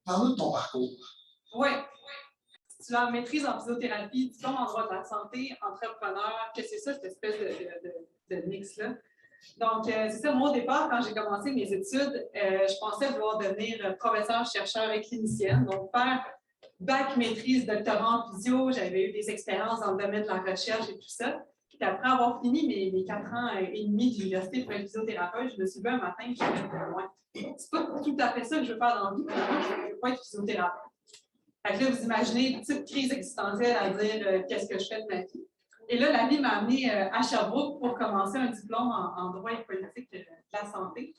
Parle-nous de ton parcours. Oui. Titulaire maîtrise en physiothérapie, diplôme en droit de la santé, entrepreneur, que c'est ça, cette espèce de mix-là. Donc, c'est ça, moi, au départ, quand j'ai commencé mes études, je pensais vouloir devenir professeure, chercheur et clinicienne. Donc, faire bac, maîtrise, doctorat en physio, j'avais eu des expériences dans le domaine de la recherche et tout ça. Puis après avoir fini mes 4 ans et demi d'université pour être physiothérapeute, je me suis levé un matin et je me suis dit, ouais, c'est pas tout à fait ça que je veux faire dans la vie, je ne veux pas être physiothérapeute. Fait que là, vous imaginez une petite crise existentielle à dire qu'est-ce que je fais de ma vie. Et là, la vie m'a amenée à Sherbrooke pour commencer un diplôme en droit et politique de la santé.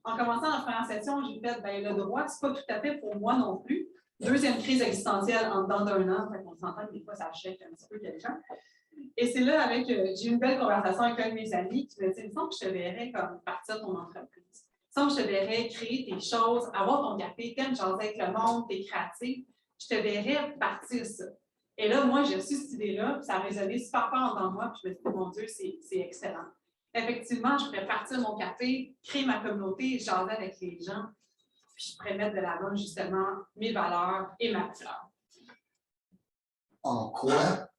En commençant la première session, j'ai fait le droit, c'est pas tout à fait pour moi non plus. Deuxième crise existentielle en dedans d'un an, on s'entend que des fois ça achète un petit peu quelqu'un. Et c'est là j'ai eu une belle conversation avec un de mes amis qui me dit, il me semble que je te verrais comme partir ton entreprise. Il me semble que je te verrais créer tes choses, avoir ton café, t'aimes jaser avec le monde, t'es créatif. Je te verrais partir ça. Et là, moi, j'ai reçu cette idée-là, puis ça a résonné super fort dans moi, puis je me suis dit, mon Dieu, c'est excellent. Effectivement, je pourrais partir mon café, créer ma communauté, jaser avec les gens, puis je pourrais mettre de l'avant justement mes valeurs et ma couleur. En quoi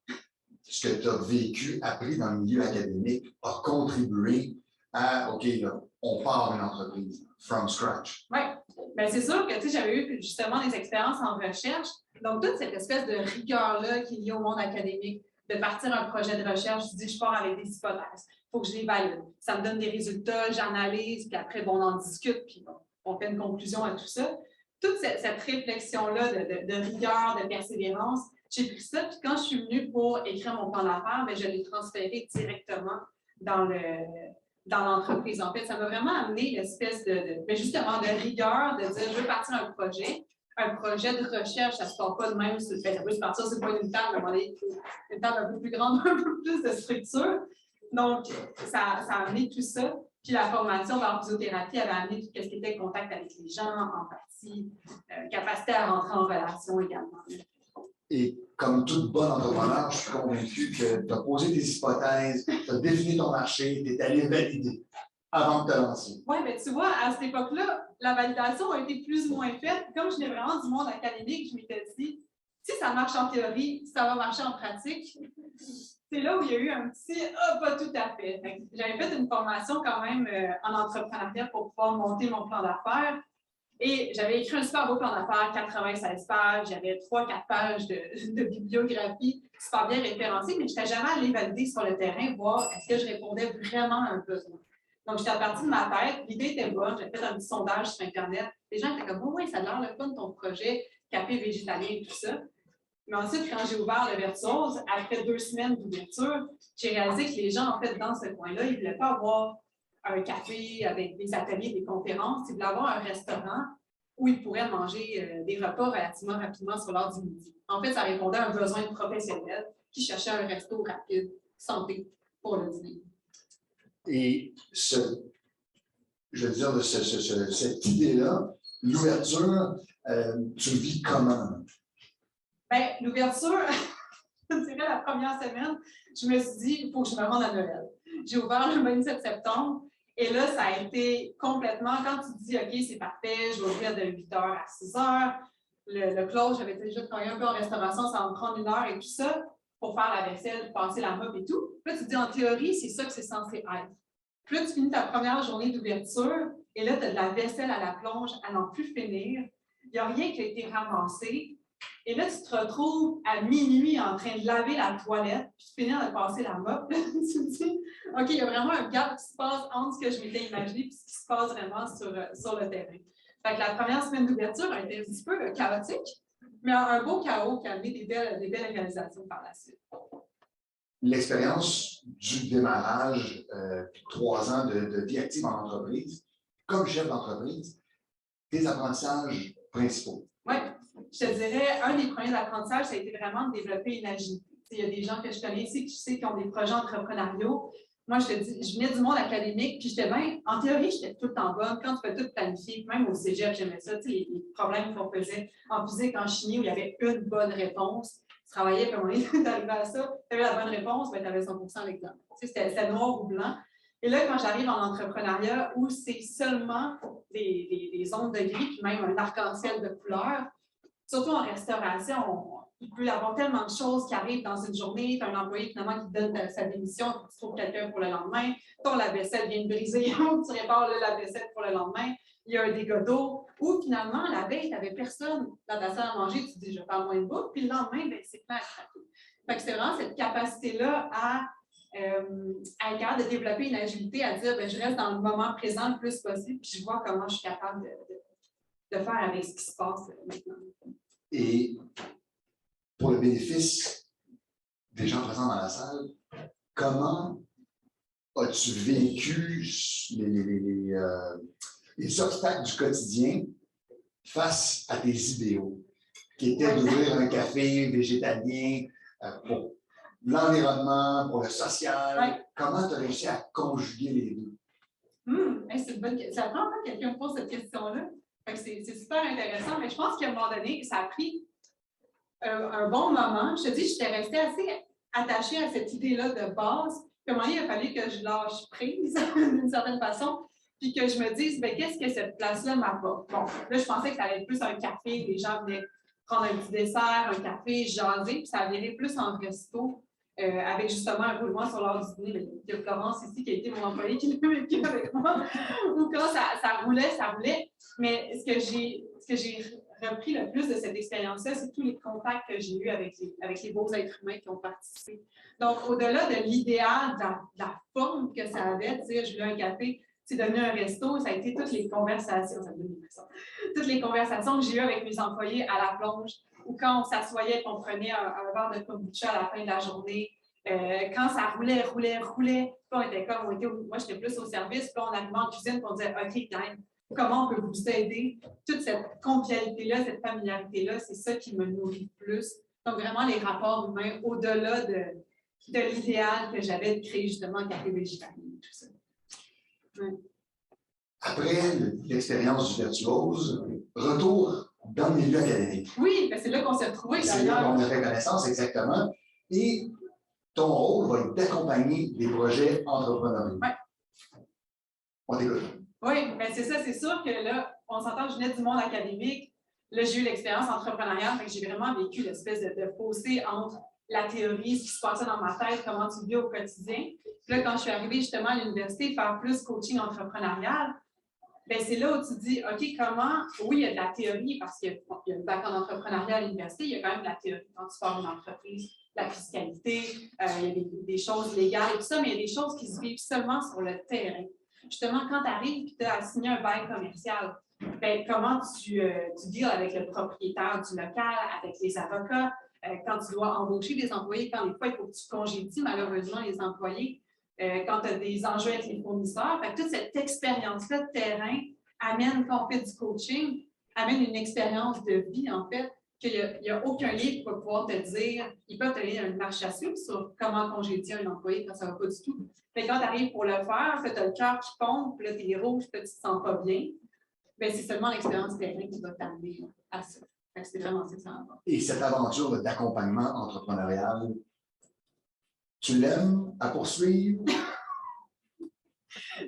ce que tu as vécu, appris dans le milieu académique, a contribué à, OK, là, on part d'une entreprise, from scratch? Oui, bien c'est sûr que j'avais eu justement des expériences en recherche. Donc, toute cette espèce de rigueur-là qui est liée au monde académique, de partir un projet de recherche, je dis, je pars avec des hypothèses, il faut que je les valide. Ça me donne des résultats, j'analyse, puis après, bon, on en discute, puis bon, on fait une conclusion à tout ça. Toute cette réflexion-là de rigueur, de persévérance, j'ai pris ça, puis quand je suis venue pour écrire mon plan d'affaires, je l'ai transféré directement dans l'entreprise. En fait, ça m'a vraiment amené l'espèce justement de rigueur, de dire, je veux partir un projet de recherche, ça ne se passe pas de même, ça peut se partir, c'est pas une table, une table un peu plus grande, un peu plus de structure. Donc, ça a amené tout ça. Puis la formation en physiothérapie avait amené tout ce qui était contact avec les gens, empathie, capacité à rentrer en relation également. Et comme toute bonne entrepreneur, je suis convaincu que tu as posé tes hypothèses, tu as défini ton marché, tu es allé valider avant de te lancer. Oui, mais tu vois, à cette époque-là, la validation a été plus ou moins faite. Comme je venais vraiment du monde académique, je m'étais dit, si ça marche en théorie, ça va marcher en pratique. C'est là où il y a eu un petit « ah, pas tout à fait ». J'avais fait une formation quand même en entrepreneuriat pour pouvoir monter mon plan d'affaires. Et j'avais écrit un super beau plan d'affaires, 96 pages, j'avais 3-4 pages de bibliographie, super bien référencée, mais je n'étais jamais allée valider sur le terrain, voir est-ce que je répondais vraiment à un besoin. Donc, j'étais à partir de ma tête, l'idée était bonne, j'ai fait un petit sondage sur Internet. Les gens étaient comme, oh, oui, ça a l'air le fun, ton projet, café végétalien et tout ça. Mais ensuite, quand j'ai ouvert le Virtuose, après 2 semaines d'ouverture, j'ai réalisé que les gens, en fait, dans ce coin-là, ils ne voulaient pas avoir un café avec des ateliers, des conférences, ils voulaient avoir un restaurant où ils pourraient manger des repas relativement rapidement sur l'heure du midi. En fait, ça répondait à un besoin de professionnels qui cherchaient un resto rapide, santé, pour le dîner. Et je veux dire, cette idée-là, l'ouverture, tu le vis comment? Bien, l'ouverture, je dirais la première semaine, je me suis dit, il faut que je me rende à Noël. J'ai ouvert le 27 septembre et là, ça a été complètement, quand tu te dis, OK, c'est parfait, je vais ouvrir de 8h à 6h, le close, j'avais déjà travaillé un peu en restauration, ça va me prendre 1 heure et tout ça, pour faire la vaisselle, passer la mop et tout. Puis là, tu te dis, en théorie, c'est ça que c'est censé être. Puis là, tu finis ta première journée d'ouverture et là, tu as de la vaisselle à la plonge à n'en plus finir. Il n'y a rien qui a été ramassé. Et là, tu te retrouves à minuit en train de laver la toilette, puis tu finis de passer la mop. Tu te dis, OK, il y a vraiment un gap qui se passe entre ce que je m'étais imaginé et ce qui se passe vraiment sur le terrain. Fait que la première semaine d'ouverture a été un petit peu chaotique, mais un beau chaos qui a amené des belles réalisations par la suite. L'expérience du démarrage, 3 ans de vie active en entreprise, comme chef d'entreprise, tes apprentissages principaux. Oui, je te dirais, un des premiers apprentissages, ça a été vraiment de développer une agilité. Il y a des gens que je connais ici qui ont des projets entrepreneuriaux. Moi, je te dis, je venais du monde académique, puis j'étais bien, en théorie, j'étais tout le temps bonne. Quand tu fais tout planifier, même au cégep, j'aimais ça, les problèmes qu'on faisait en physique, en chimie, où il y avait une bonne réponse. Tu travaillais, puis à un moment donné, tu arrivais à ça, tu avais la bonne réponse, ben, tu avais 100% l'examen. C'était noir ou blanc. Et là, quand j'arrive en entrepreneuriat, où c'est seulement des ondes de gris, puis même un arc-en-ciel de couleurs, surtout en restauration, il peut y avoir tellement de choses qui arrivent dans une journée. Tu as un employé finalement qui donne sa démission, tu trouves quelqu'un pour le lendemain, ton lave-vaisselle vient de briser, tu répares le lave-vaisselle pour le lendemain, il y a un dégât d'eau, ou finalement, la veille, tu n'avais personne dans ta salle à manger, tu te dis, je vais faire moins de bouffe, puis le lendemain, ben, c'est plein à craquer. Fait que c'est vraiment cette capacité-là à être capable de développer une agilité, à dire, ben, je reste dans le moment présent le plus possible, puis je vois comment je suis capable de faire avec ce qui se passe maintenant. Et pour le bénéfice des gens présents dans la salle, comment as-tu vécu les obstacles du quotidien face à tes idéaux, qui étaient d'ouvrir un café végétalien pour l'environnement, pour le social? Comment tu as réussi à conjuguer les deux? C'est une bonne question. Ça prend pas que quelqu'un me pose cette question-là. C'est super intéressant, mais je pense qu'à un moment donné, ça a pris un bon moment. Je te dis, j'étais restée assez attachée à cette idée-là de base. Comment il a fallu que je lâche prise d'une certaine façon, puis que je me dise, ben, qu'est-ce que cette place-là m'apporte? Bon, là, je pensais que ça allait être plus un café, les gens venaient prendre un petit dessert, un café, jaser, puis ça virait plus en resto, avec justement un roulement sur l'heure du dîner. Il y a Florence ici qui a été mon employé qui l'a vécu avec moi, ou quand ça roulait, ça roulait. Mais ce que j'ai repris le plus de cette expérience-là, c'est tous les contacts que j'ai eus avec les beaux êtres humains qui ont participé. Donc, au-delà de l'idéal, de la forme que ça avait, tu sais, je voulais un café, c'est devenu un resto, ça a été toutes les conversations, toutes les conversations que j'ai eues avec mes employés à la plonge, ou quand on s'assoyait et qu'on prenait un verre de kombucha à la fin de la journée, quand ça roulait, puis on était comme, moi j'étais plus au service, puis on arrivait en cuisine, puis on disait, OK, gang, comment on peut vous aider? Toute cette convivialité-là, cette familiarité-là, c'est ça qui me nourrit le plus. Donc, vraiment, les rapports humains, au-delà de l'idéal que j'avais de créer justement un café végétalien et tout ça. Ouais. Après l'expérience du virtuose, retour dans le milieu académique. Oui, c'est là qu'on s'est retrouvés. C'est là qu'on a fait connaissance, exactement. Et ton rôle va être d'accompagner des projets entrepreneuriaux. Ouais. On t'écoute. Oui, bien c'est ça, c'est sûr que là, on s'entend, je venais du monde académique. Là, j'ai eu l'expérience entrepreneuriale, fait que j'ai vraiment vécu l'espèce de fossé entre la théorie, ce qui se passait dans ma tête, comment tu vis au quotidien. Puis là, quand je suis arrivée justement à l'université, faire plus coaching entrepreneurial, bien, c'est là où tu te dis, OK, comment, oui, il y a de la théorie, parce qu'il y a une bac en entrepreneuriat à l'université, il y a quand même de la théorie quand tu pars une entreprise, la fiscalité, il y a des choses légales et tout ça, mais il y a des choses qui se vivent seulement sur le terrain. Justement, quand tu arrives et tu as signé un bail commercial, bien, comment tu deals avec le propriétaire du local, avec les avocats, quand tu dois embaucher des employés, quand des fois il faut que tu congédies malheureusement les employés, quand tu as des enjeux avec les fournisseurs. Fait que toute cette expérience-là de terrain amène, quand on fait du coaching, amène une expérience de vie, en fait, qu'il n'y a aucun livre qui va pouvoir te dire, il peut te donner une marche à suivre sur comment congédier un employé quand ça ne va pas du tout. Fait que quand tu arrives pour le faire, tu as le cœur qui pompe, puis là, tu es rouge, puis tu ne te sens pas bien. Bien, c'est seulement l'expérience terrain qui va t'amener à ça. C'est vraiment ça que ça va. Et cette aventure d'accompagnement entrepreneurial, tu l'aimes à poursuivre?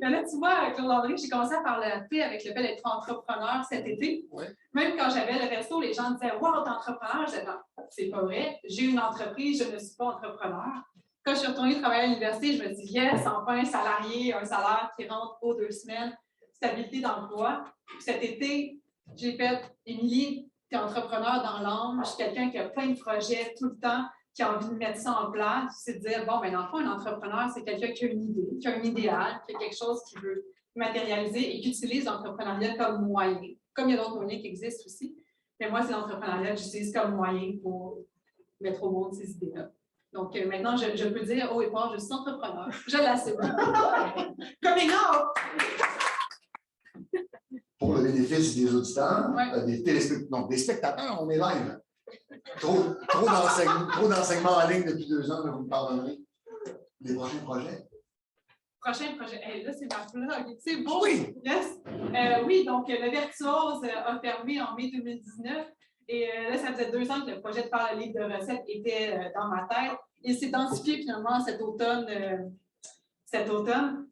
Mais là, tu vois, Claude-André, j'ai commencé à parler avec le fait d'être entrepreneur cet été. Ouais. Même quand j'avais le resto, les gens disaient « Wow, t'es entrepreneur! » Je disais « Non, c'est pas vrai. J'ai une entreprise, je ne suis pas entrepreneur. » Quand je suis retournée travailler à l'université, je me dis « Yes, enfin un salarié, un salaire qui rentre aux 2 semaines, stabilité d'emploi. » Cet été, j'ai fait « Émilie, tu es entrepreneur dans l'âme. Je suis quelqu'un qui a plein de projets tout le temps. » Qui a envie de mettre ça en place, c'est de dire, bon, bien, dans le fond, un entrepreneur, c'est quelqu'un qui a une idée, qui a un idéal, qui a quelque chose qu'il veut matérialiser et qui utilise l'entrepreneuriat comme moyen. Comme il y a d'autres moyens qui existent aussi. Mais moi, c'est l'entrepreneuriat que j'utilise comme moyen pour mettre au monde ces idées-là. Donc, maintenant, je peux dire, haut et fort, je suis entrepreneur. Je l'assume. Coming out! Pour le bénéfice des auditeurs, Ouais. des spectateurs, on est live. Trop d'enseignements en ligne depuis 2 ans, mais vous me pardonnerez. Les prochains projets? Prochain projet. Hey, là, c'est ma plug. C'est beau. Oui. Yes. Oui, donc le Virtuose a fermé en mai 2019. Et là, ça faisait 2 ans que le projet de faire le livre de recettes était dans ma tête. Il s'est densifié finalement cet automne.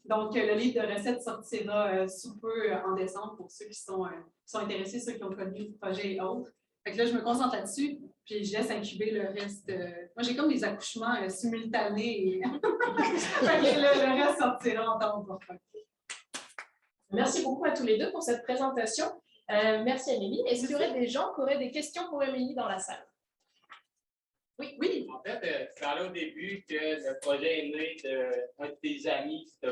Donc, le livre de recettes sortira sous peu en décembre pour ceux qui sont intéressés, ceux qui ont connu le projet et autres. Fait que là, je me concentre là-dessus, puis je laisse incuber le reste. Moi, j'ai comme des accouchements simultanés. Et... fait que le reste sortira en temps opportun. Merci beaucoup à tous les deux pour cette présentation. Merci Émilie. Est-ce qu'il y aurait des gens qui auraient des questions pour Émilie dans la salle? Oui, oui. En fait, tu parlais au début que le projet est né d'un de tes amis qui t'a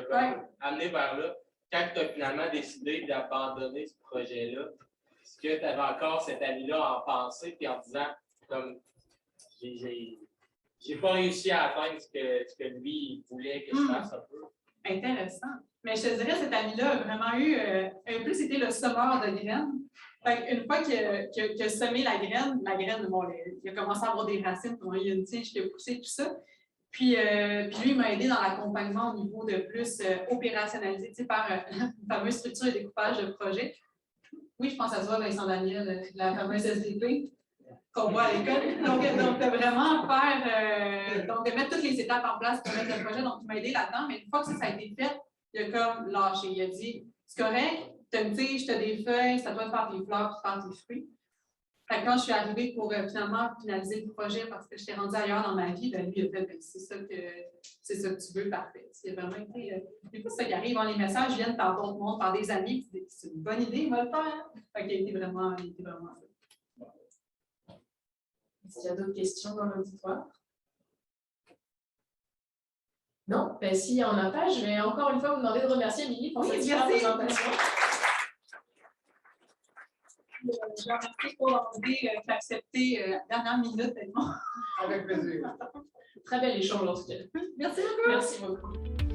amené vers là. Quand tu as finalement décidé d'abandonner ce projet-là, est-ce que tu avais encore cet ami-là en pensée et en disant comme j'ai pas réussi à atteindre ce que lui voulait que je fasse un peu? Intéressant. Mais je te dirais, cet ami-là a vraiment eu, un peu, c'était le semeur de graines. Fait une fois qu'il a semé la graine, bon, il a commencé à avoir des racines, il y a une tige qui a poussé, tout ça. Puis lui, il m'a aidé dans l'accompagnement au niveau de plus opérationnalisé par la fameuse structure et découpage de projet. Oui, je pense à toi, Vincent Daniel, la fameuse SDP qu'on voit à l'école. Donc, de vraiment faire, donc de mettre toutes les étapes en place pour mettre le projet. Donc, il m'a aidé là-dedans, mais une fois que ça a été fait, il a comme lâché. Il a dit, c'est correct, tu as une tige, tu as des feuilles, c'est à toi de faire tes fleurs, de faire tes fruits. Fait que quand je suis arrivée pour finalement finaliser le projet parce que j'étais rendue ailleurs dans ma vie, ben lui, il a fait, ben, c'est ça que tu veux, parfait. C'est vraiment été, des fois, c'est ça qui arrive, les messages viennent par d'autres mondes, par des amis, qui disent, c'est une bonne idée, il va le faire. Fait qu'il a été vraiment fait. Est-ce qu'il y a d'autres questions dans l'auditoire? Non? Ben, s'il n'y en a pas, je vais encore une fois vous demander de remercier Émilie pour cette super présentation. Je remercie pour l'envie d'accepter la dernière minute. Avec plaisir. Très bel échange en tout cas. Merci beaucoup. Merci beaucoup.